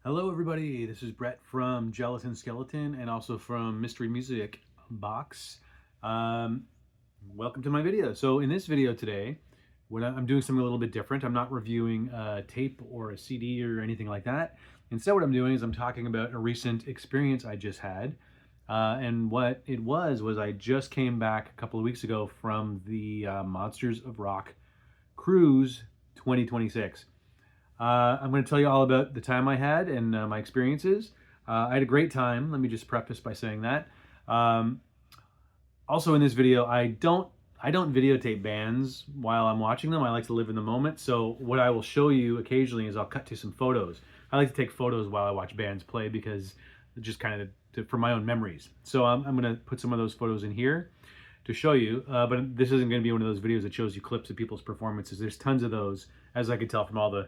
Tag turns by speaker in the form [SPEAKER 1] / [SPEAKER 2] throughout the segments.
[SPEAKER 1] Hello everybody, this is Brett from Gelatin Skeleton and also from Mystery Music Box. Um, Welcome to my video. So in this video today, I'm doing something a little bit different. I'm not reviewing a tape or a CD or anything like that. Instead what I'm doing is I'm talking about a recent experience I just had. And what it was I just came back a couple of weeks ago from the Monsters of Rock Cruise 2026. I'm going to tell you all about the time I had and my experiences. I had a great time. Let me just preface by saying that. Um, Also, in this video, I don't videotape bands while I'm watching them. I like to live in the moment. So what I will show you occasionally is I'll cut to some photos. I like to take photos while I watch bands play because just kind of for my own memories. So I'm going to put some of those photos in here to show you, but this isn't going to be one of those videos that shows you clips of people's performances. There's tons of those, as I could tell from all the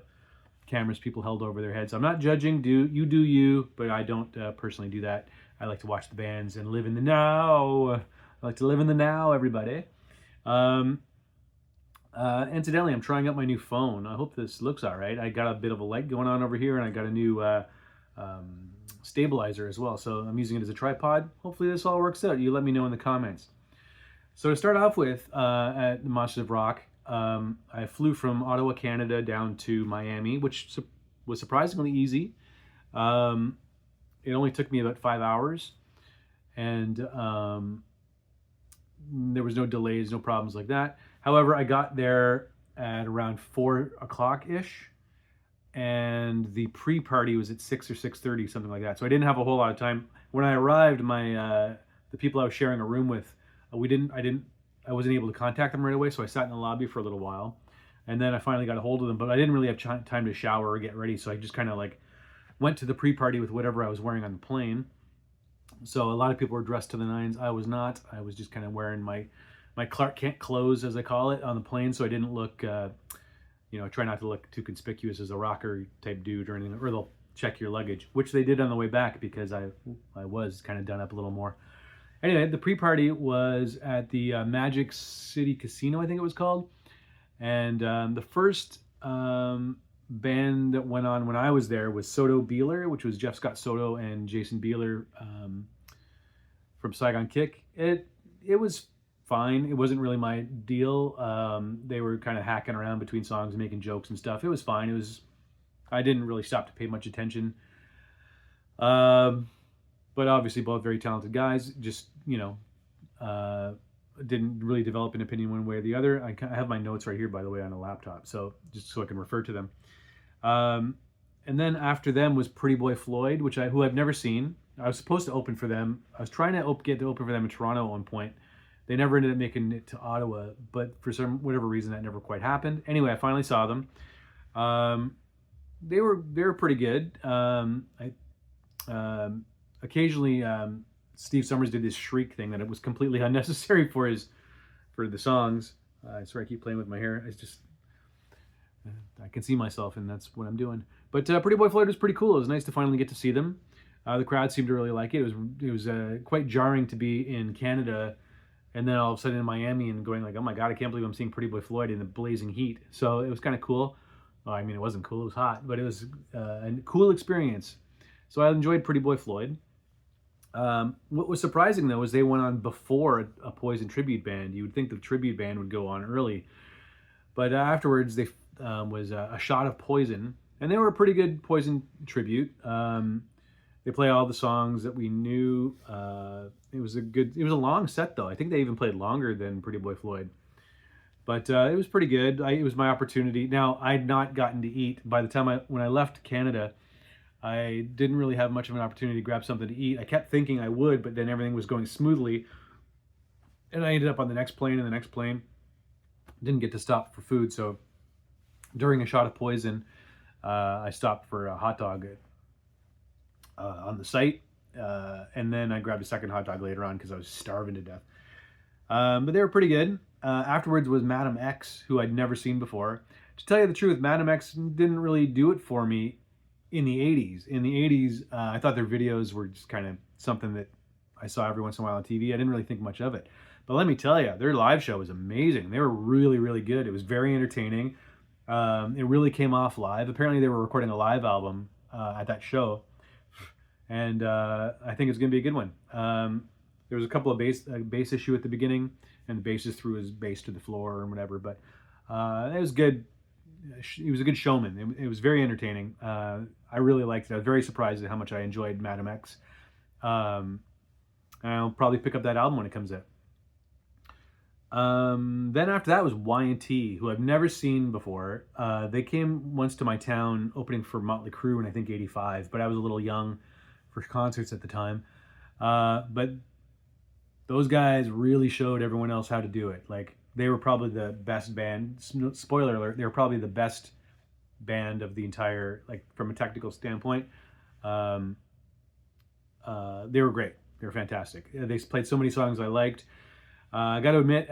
[SPEAKER 1] cameras people held over their heads. I'm not judging. Do you, but I don't personally do that. I like to watch the bands and live in the now. I like to live in the now, everybody. Incidentally, I'm trying out my new phone. I hope this looks all right. I got a bit of a light going on over here, and I got a new stabilizer as well. So I'm using it as a tripod. Hopefully this all works out. You let me know in the comments. So to start off with, at the Monsters of Rock, I flew from Ottawa, Canada, down to Miami, which was surprisingly easy. It only took me about 5 hours, and there was no delays, no problems like that. However, I got there at around 4 o'clock-ish, and the pre-party was at 6 or 6:30, something like that. So I didn't have a whole lot of time. When I arrived, the people I was sharing a room with, I wasn't able to contact them right away, so I sat in the lobby for a little while, and then I finally got a hold of them. But I didn't really have time to shower or get ready, so I just kind of like went to the pre-party with whatever I was wearing on the plane. So a lot of people were dressed to the nines. I was not. I was just kind of wearing my Clark Kent clothes, as I call it, on the plane, so I didn't look, try not to look too conspicuous as a rocker type dude or anything. Or they'll check your luggage, which they did on the way back because I was kind of done up a little more. Anyway, the pre-party was at the Magic City Casino, I think it was called. And the first band that went on when I was there was Soto Beeler, which was Jeff Scott Soto and Jason Beeler from Saigon Kick. It was fine. It wasn't really my deal. They were kind of hacking around between songs and making jokes and stuff. It was fine. I didn't really stop to pay much attention. But obviously both very talented guys. Just, didn't really develop an opinion one way or the other. I have my notes right here, by the way, on a laptop, so just so I can refer to them. And then after them was Pretty Boy Floyd, who I've never seen. I was supposed to open for them. I was trying to get to open for them in Toronto at one point. They never ended up making it to Ottawa, but for whatever reason that never quite happened. Anyway, I finally saw them. They were pretty good. Occasionally, Steve Summers did this shriek thing that it was completely unnecessary for the songs. Sorry, I keep playing with my hair. It's just I can see myself, and that's what I'm doing. But Pretty Boy Floyd was pretty cool. It was nice to finally get to see them. The crowd seemed to really like it. It was quite jarring to be in Canada, and then all of a sudden in Miami and going like, oh my God, I can't believe I'm seeing Pretty Boy Floyd in the blazing heat. So it was kind of cool. Well, I mean, it wasn't cool. It was hot, but it was a cool experience. So I enjoyed Pretty Boy Floyd. What was surprising, though, is they went on before a Poison tribute band. You would think the tribute band would go on early. But afterwards, they was a shot of Poison. And they were a pretty good Poison tribute. They play all the songs that we knew. It was a long set, though. I think they even played longer than Pretty Boy Floyd. But it was pretty good. It was my opportunity. Now, I'd not gotten to eat. By the time when I left Canada, I didn't really have much of an opportunity to grab something to eat. I kept thinking I would, but then everything was going smoothly. And I ended up on the next plane and the next plane. Didn't get to stop for food. So during a shot of Poison, I stopped for a hot dog on the site. And then I grabbed a second hot dog later on because I was starving to death. But they were pretty good. Afterwards was Madam X, who I'd never seen before. To tell you the truth, Madam X didn't really do it for me in the 80s. In the 80s, I thought their videos were just kind of something that I saw every once in a while on TV. I didn't really think much of it. But let me tell you, their live show was amazing. They were really, really good. It was very entertaining. It really came off live. Apparently they were recording a live album at that show, and I think it's going to be a good one. There was a couple of bass issue at the beginning, and the bassist threw his bass to the floor and whatever, but it was good. He was a good showman. It was very entertaining. I really liked it. I was very surprised at how much I enjoyed Madam X. And I'll probably pick up that album when it comes out. Then after that was Y&T, who I've never seen before. They came once to my town opening for Motley Crue in I think '85, but I was a little young for concerts at the time. But those guys really showed everyone else how to do it. Like, they were probably the best band. Spoiler alert, they were probably the best band of the entire, like, from a technical standpoint. They were great. They were fantastic. They played so many songs I liked. I got to admit,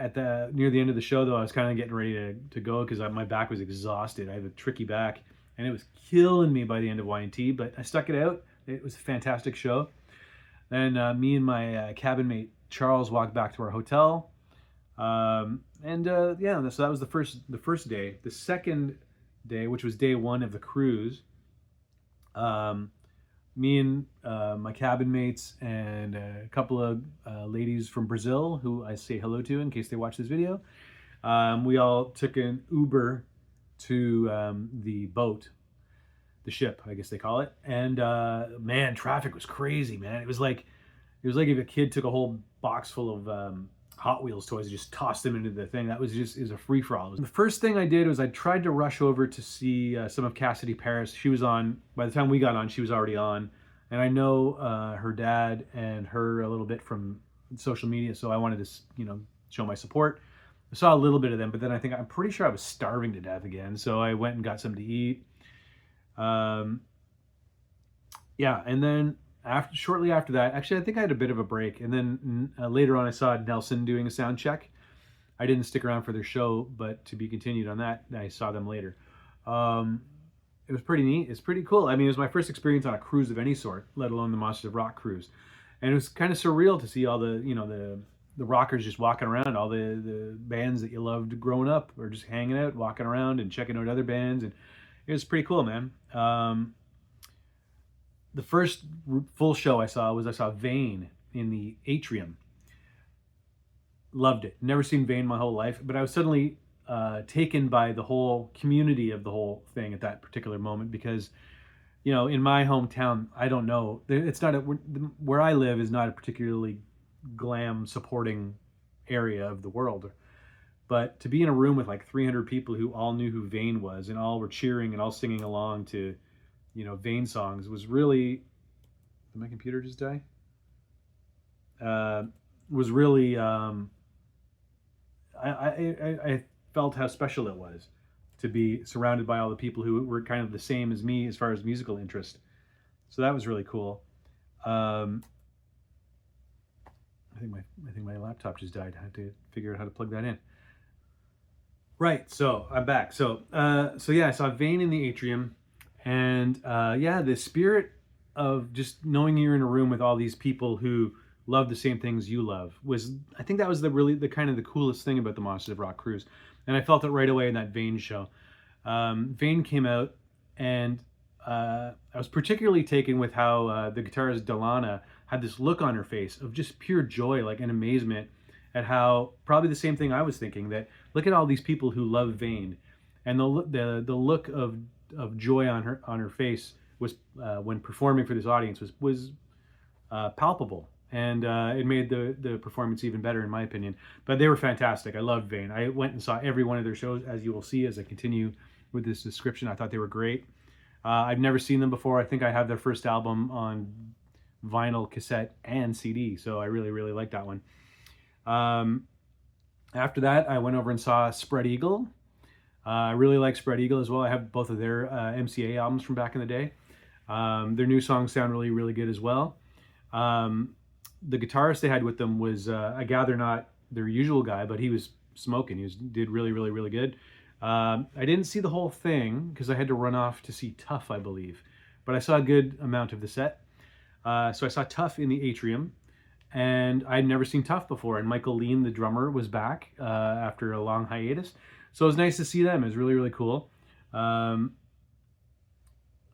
[SPEAKER 1] near the end of the show, though, I was kind of getting ready to go because my back was exhausted. I have a tricky back, and it was killing me by the end of Y&T, but I stuck it out. It was a fantastic show. Then me and my cabin mate Charles walked back to our hotel, yeah, so that was the first day. The second day, which was day one of the cruise, me and my cabin mates and a couple of ladies from Brazil, who I say hello to in case they watch this video, we all took an Uber to the boat, the ship, I guess they call it. And man, traffic was crazy, man. It was like if a kid took a whole box full of Hot Wheels toys and just tossed them into the thing. It was a free-for-all. The first thing I did was I tried to rush over to see some of Cassidy Paris. She was on, by the time we got on, she was already on. And I know her dad and her a little bit from social media, so I wanted to, show my support. I saw a little bit of them, but then I'm pretty sure I was starving to death again, so I went and got something to eat. Yeah, and then shortly after that, actually I think I had a bit of a break, and then later on I saw Nelson doing a sound check. I didn't stick around for their show, but to be continued on that. I saw them later. It was pretty neat. It's pretty cool. I mean, it was my first experience on a cruise of any sort, let alone the Monsters of Rock cruise, and it was kind of surreal to see all the rockers just walking around, all the bands that you loved growing up, or just hanging out, walking around and checking out other bands, and it was pretty cool, man. The first full show I saw Vane in the Atrium. Loved it. Never seen Vane my whole life, but I was suddenly taken by the whole community of the whole thing at that particular moment, because, in my hometown, I don't know, it's not where I live is not a particularly glam supporting area of the world, but to be in a room with like 300 people who all knew who Vane was and all were cheering and all singing along to Vane songs was really, did my computer just die? Was really, I felt how special it was to be surrounded by all the people who were kind of the same as me as far as musical interest. So that was really cool. I think my laptop just died. I have to figure out how to plug that in. Right, so I'm back. So yeah, I saw Vane in the Atrium. And yeah, the spirit of just knowing you're in a room with all these people who love the same things you love I think that was the kind of the coolest thing about the Monsters of Rock cruise. And I felt it right away in that Vane show. Vane came out, and I was particularly taken with how the guitarist Delana had this look on her face of just pure joy, like an amazement at how, probably the same thing I was thinking, that look at all these people who love Vane, and the look of joy on her face was when performing for this audience was palpable, and it made the performance even better in my opinion. But they were fantastic. I loved Vane. I went and saw every one of their shows, as you will see as I continue with this description. I thought they were great. I've never seen them before. I think I have their first album on vinyl, cassette, and CD, so I really, really liked that one. After that, I went over and saw Spread Eagle. I really like Spread Eagle as well. I have both of their MCA albums from back in the day. Their new songs sound really, really good as well. The guitarist they had with them was, I gather, not their usual guy, but he was smoking. Did really, really, really good. I didn't see the whole thing because I had to run off to see Tough, I believe. But I saw a good amount of the set. So I saw Tough in the Atrium. And I'd never seen Tough before. And Michael Lean, the drummer, was back after a long hiatus. So it was nice to see them. It was really, really cool.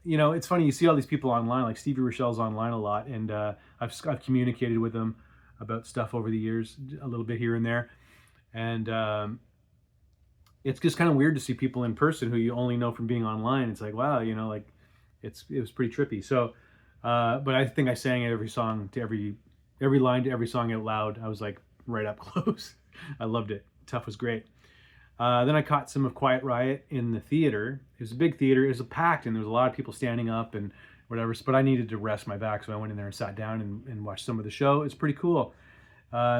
[SPEAKER 1] you know, it's funny. You see all these people online, like Stevie Rochelle's online a lot, and I've communicated with them about stuff over the years, a little bit here and there, and it's just kind of weird to see people in person who you only know from being online. It's like, wow, you know, like it was pretty trippy. So, but I think I sang every song to every line to every song out loud. I was like right up close. I loved it. Tough was great. Then I caught some of Quiet Riot in the theater. It was a big theater. It was packed, and there was a lot of people standing up and whatever. But I needed to rest my back, so I went in there and sat down and watched some of the show. It's pretty cool.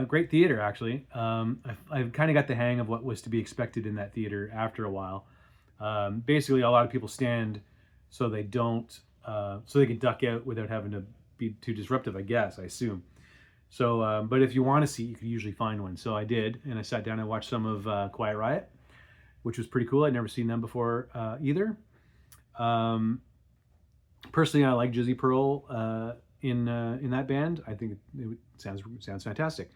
[SPEAKER 1] Great theater, actually. I've kind of got the hang of what was to be expected in that theater after a while. Basically, a lot of people stand so they don't, so they can duck out without having to be too disruptive, I guess, I assume. So, but if you want a seat, you can usually find one. So I did, and I sat down and watched some of Quiet Riot, which was pretty cool. I'd never seen them before either. Personally, I like Jizzy Pearl in that band. I think it sounds fantastic.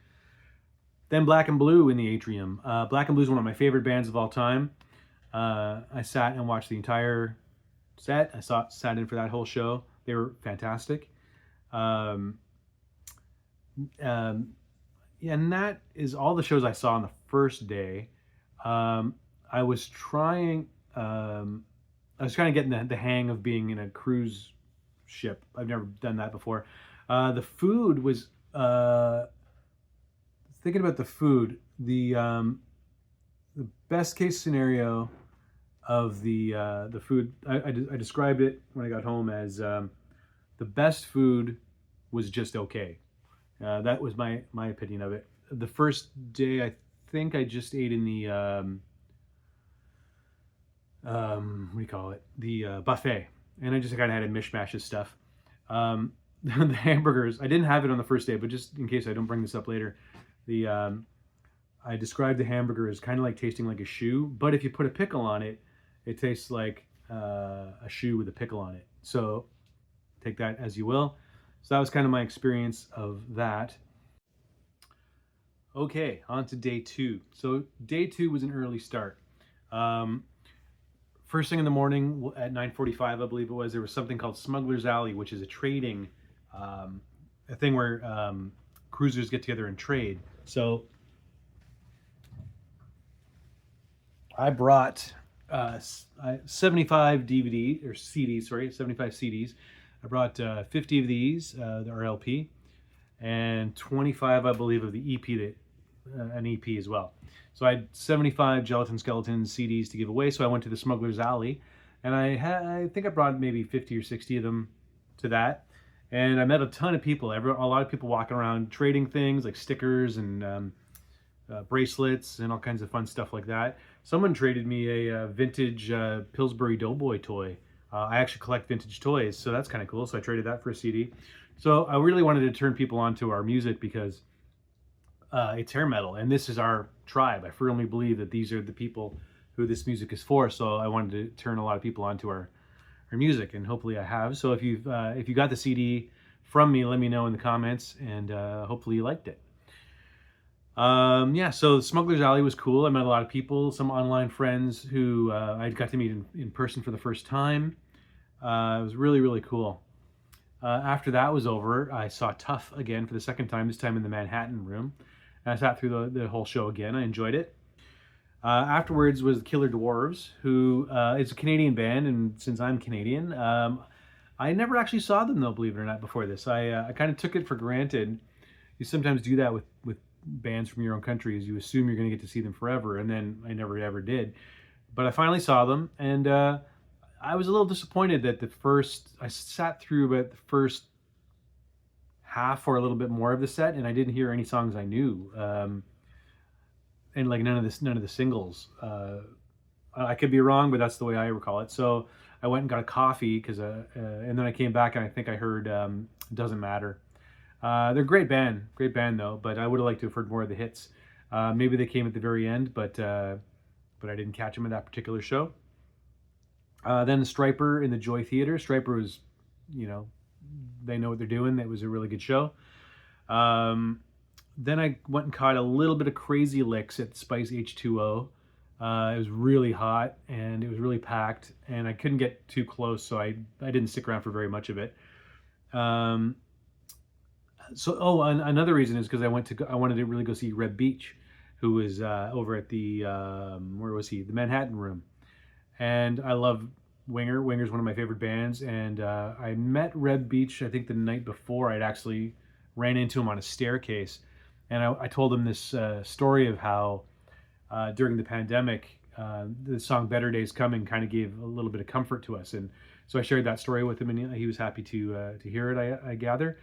[SPEAKER 1] Then Black and Blue in the atrium. Black and Blue is one of my favorite bands of all time. I sat and watched the entire set. Sat in for that whole show. They were fantastic. Yeah, and that is all the shows I saw on the first day. I was trying. I was kind of getting the hang of being in a cruise ship. I've never done that before. The food was thinking about the food. The best case scenario of the food. I described it when I got home as the best food was just okay. That was my opinion of it. The first day, I think I just ate in the what do you call it? The buffet, and I just kind of had a mishmash of stuff. The hamburgers, I didn't have it on the first day, but just in case I don't bring this up later, the I described the hamburger as kind of like tasting like a shoe, but if you put a pickle on it, it tastes like a shoe with a pickle on it. So take that as you will. So that was kind of my experience of that. Okay, on to day 2. So day 2 was an early start. First thing in the morning at 9:45, I believe it was, there was something called Smuggler's Alley, which is a trading, a thing where cruisers get together and trade. So I brought 75 DVD or CDs, sorry, 75 CDs. I brought 50 of these, the RLP, and 25, I believe, of the EP, an EP as well. So I had 75 Gelatin Skeletons CDs to give away. So I went to the Smuggler's Alley, and I think I brought maybe 50 or 60 of them to that. And I met a ton of people. A lot of people walking around trading things like stickers and bracelets and all kinds of fun stuff like that. Someone traded me a vintage Pillsbury Doughboy toy. I actually collect vintage toys, so that's kind of cool. So I traded that for a CD. So I really wanted to turn people onto our music because it's hair metal, and this is our tribe. I firmly believe that these are the people who this music is for. So I wanted to turn a lot of people onto our music, and hopefully I have. So if you got the CD from me, let me know in the comments, and hopefully you liked it. Yeah, so Smuggler's Alley was cool. I met a lot of people, some online friends who I got to meet in person for the first time. It was really, really cool. After that was over, I saw Tough again for the second time, this time in the Manhattan Room. And I sat through the whole show again. I enjoyed it. Afterwards was Killer Dwarves, who is a Canadian band, and since I'm Canadian, I never actually saw them, though, believe it or not, before this. I kind of took it for granted. You sometimes do that with bands from your own country, is you assume you're going to get to see them forever, and then I never ever did. But I finally saw them, and I was a little disappointed that I sat through about the first half or a little bit more of the set, and I didn't hear any songs I knew, and like none of the singles. I could be wrong, but that's the way I recall it. So I went and got a coffee and then I came back and I think I heard Doesn't Matter. They're a great band though, but I would have liked to have heard more of the hits. Maybe they came at the very end, but I didn't catch them in that particular show. Then Striper in the Joy Theater. Striper was, they know what they're doing. That was a really good show. Then I went and caught a little bit of Crazy Licks at Spice H2O. It was really hot and it was really packed, and I couldn't get too close, so I didn't stick around for very much of it. Um, another reason is because I wanted to really go see Reb Beach, who was over at the where was he? The Manhattan Room, and I love Winger. Winger's one of my favorite bands, and I met Reb Beach I think the night before. I'd actually ran into him on a staircase, and I told him this story of how during the pandemic, the song "Better Days Coming" kind of gave a little bit of comfort to us, and so I shared that story with him, and he was happy to hear it. I gather.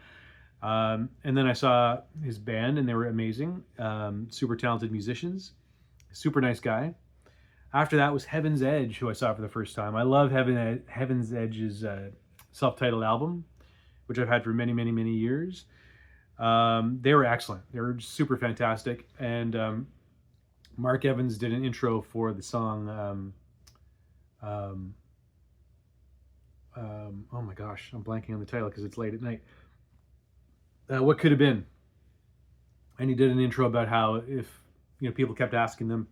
[SPEAKER 1] And then I saw his band, and they were amazing, super talented musicians, super nice guy. After that was Heaven's Edge, who I saw for the first time. I love Heaven's Edge's self-titled album, which I've had for many, many, many years. They were excellent. They were super fantastic. And Mark Evans did an intro for the song. Oh my gosh, I'm blanking on the title because it's late at night. What could have been? And he did an intro about how if people kept asking them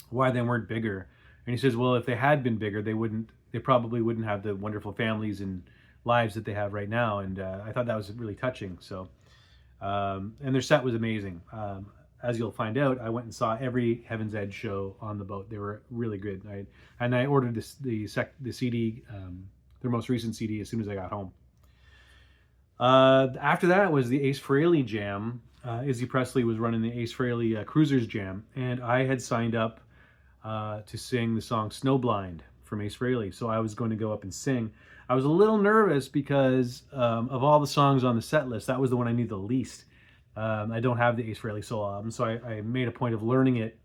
[SPEAKER 1] why they weren't bigger, and he says, well, if they had been bigger, they probably wouldn't have the wonderful families and lives that they have right now. And I thought that was really touching. So, and their set was amazing. As you'll find out, I went and saw every Heaven's Edge show on the boat. They were really good. I ordered the CD, their most recent CD, as soon as I got home. After that was the Ace Frehley Jam. Izzy Presley was running the Ace Frehley Cruisers Jam, and I had signed up to sing the song Snowblind from Ace Frehley, so I was going to go up and sing. I was a little nervous because of all the songs on the set list, that was the one I knew the least. I don't have the Ace Frehley solo album, so I made a point of learning it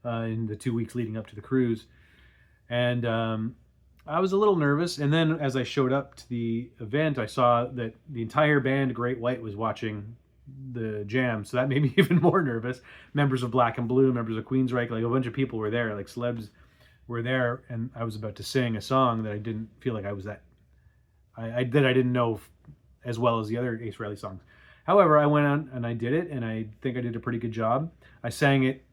[SPEAKER 1] in the 2 weeks leading up to the cruise. And I was a little nervous, and then as I showed up to the event, I saw that the entire band Great White was watching the jam, so that made me even more nervous. Members of Black and Blue, members of Queensryche, like a bunch of people were there, like celebs were there, and I was about to sing a song that I didn't feel like I was that I didn't know as well as the other Ace Frehley songs. However, I went on and I did it, and I think I did a pretty good job. I sang it,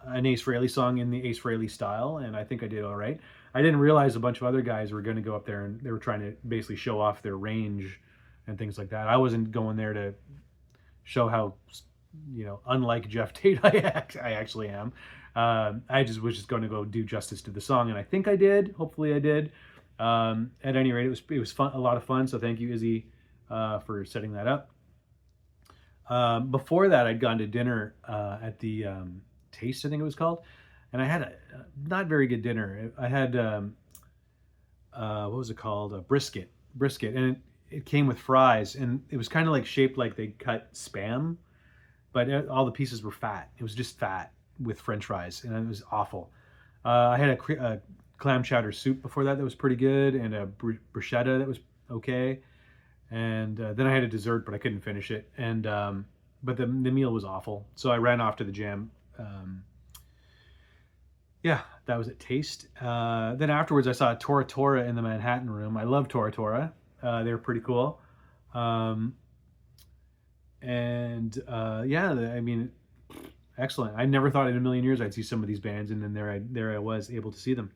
[SPEAKER 1] an Ace Frehley song in the Ace Frehley style, and I think I did all right. I didn't realize a bunch of other guys were going to go up there and they were trying to basically show off their range and things like that. I wasn't going there to show how, unlike Jeff Tate I actually am. I was just going to go do justice to the song, and I think I did. Hopefully I did. At any rate, it was fun, a lot of fun. So thank you, Izzy, for setting that up. Before that, I'd gone to dinner at the Taste, I think it was called, and I had a not very good dinner. I had what was it called? A brisket, and it came with fries, and it was kind of like shaped like they cut Spam, but all the pieces were fat. It was just fat with French fries, and it was awful. I had a clam chowder soup before that was pretty good, and a bruschetta that was okay. And then I had a dessert, but I couldn't finish it. And but the meal was awful, so I ran off to the jam. Yeah, that was at Taste. Then afterwards, I saw Tora Tora in the Manhattan Room. I love Tora Tora. They were pretty cool. Yeah, I mean, excellent. I never thought in a million years I'd see some of these bands, and then there I was able to see them.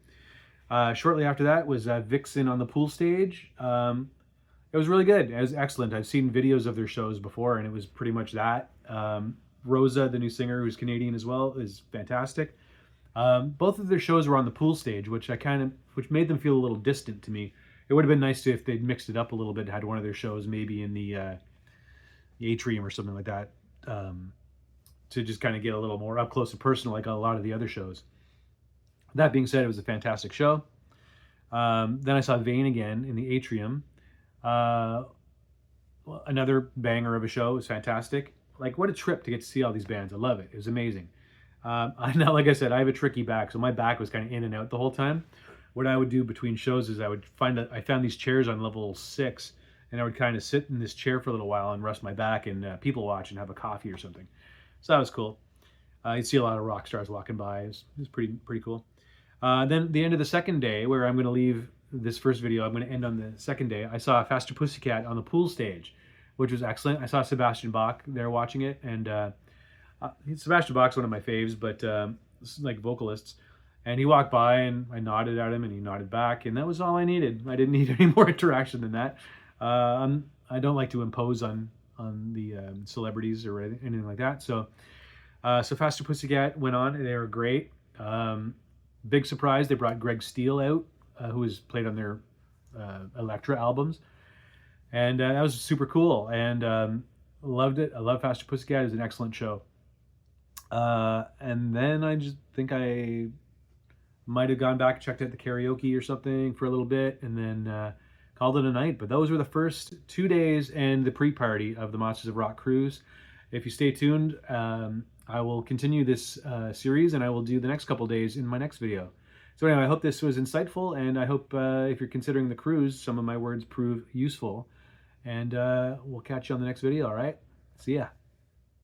[SPEAKER 1] Shortly after that was Vixen on the pool stage. It was really good. It was excellent. I've seen videos of their shows before, and it was pretty much that. Rosa, the new singer, who's Canadian as well, is fantastic. Both of their shows were on the pool stage, which made them feel a little distant to me. It would have been nice if they'd mixed it up a little bit, had one of their shows maybe in the atrium or something like that, to just kind of get a little more up close and personal, like a lot of the other shows. That being said, it was a fantastic show. Then I saw Vane again in the atrium. Another banger of a show. It was fantastic. Like, what a trip to get to see all these bands. I love it. It was amazing. Now, like I said, I have a tricky back, so my back was kind of in and out the whole time. What I would do between shows is I found these chairs on level 6, and I would kind of sit in this chair for a little while and rest my back and people watch and have a coffee or something. So that was cool. You'd see a lot of rock stars walking by. It was pretty cool. Then the end of the second day, where I'm going to leave this first video, I'm going to end on the second day. I saw Faster Pussycat on the pool stage, which was excellent. I saw Sebastian Bach there watching it, and Sebastian Bach's one of my faves, but like vocalists. And he walked by, and I nodded at him, and he nodded back, and that was all I needed. I didn't need any more interaction than that. I don't like to impose on the celebrities or anything like that. So, so Faster Pussycat went on. They were great. Big surprise, they brought Greg Steele out, who has played on their Elektra albums, and that was super cool. And loved it. I love Faster Pussycat. It was an excellent show. And then I just think I might have gone back, checked out the karaoke or something for a little bit, and then called it a night. But those were the first 2 days and the pre-party of the Monsters of Rock cruise. If you stay tuned, I will continue this series, and I will do the next couple days in my next video. So anyway, I hope this was insightful, and I hope if you're considering the cruise, some of my words prove useful. And we'll catch you on the next video, all right? See ya.